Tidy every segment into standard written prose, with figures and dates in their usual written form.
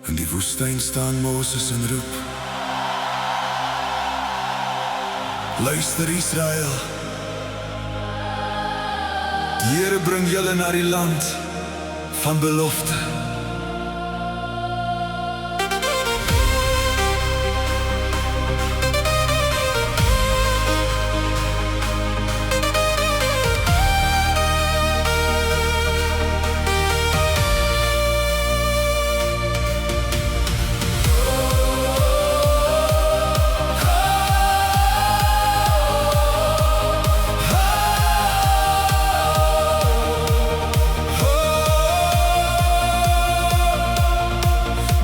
In die woestyn staan Moses en roep: luister Israel, die Here bring julle na die land van belofte.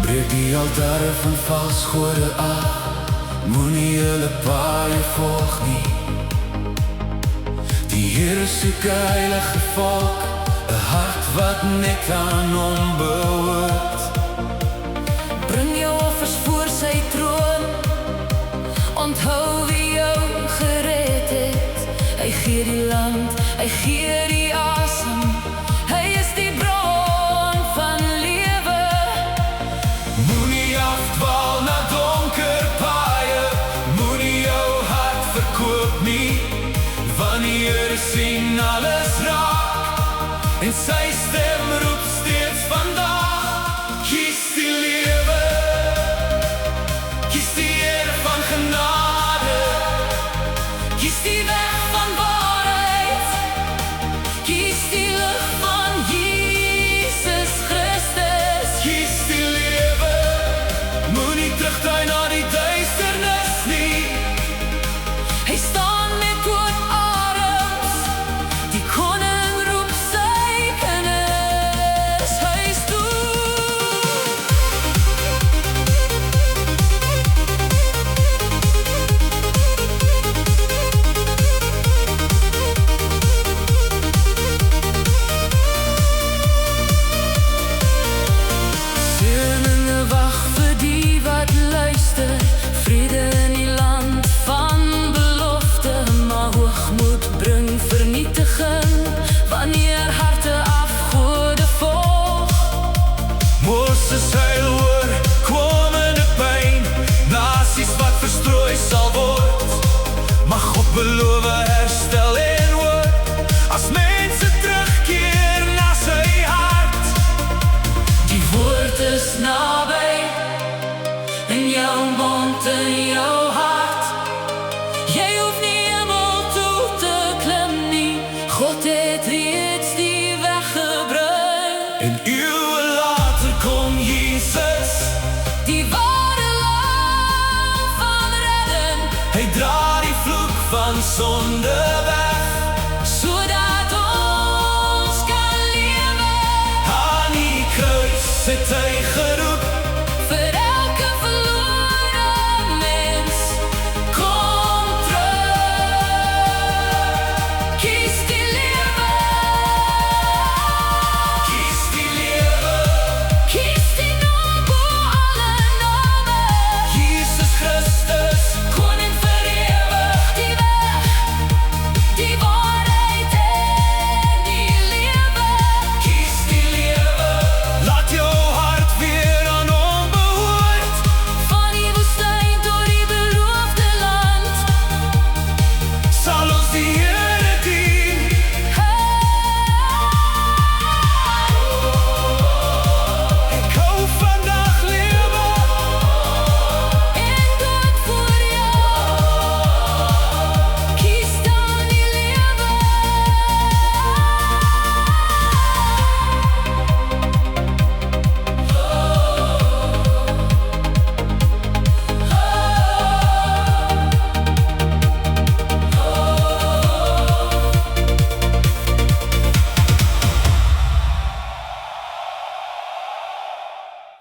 Breek die altare van vals gode af, moenie hulle paaie volg nie. Die Here soek 'n heilige volk, 'n hart wat net aan hom behoort. Bring jou offers voor sy troon, onthou wie jou gered het. Hy gee die land, hy gee die asem, hy is die bron van lewe. Moenie afdwaal na donker paaie, moenie jou hart verkoop nie, want die Here sien alles raak en sy stem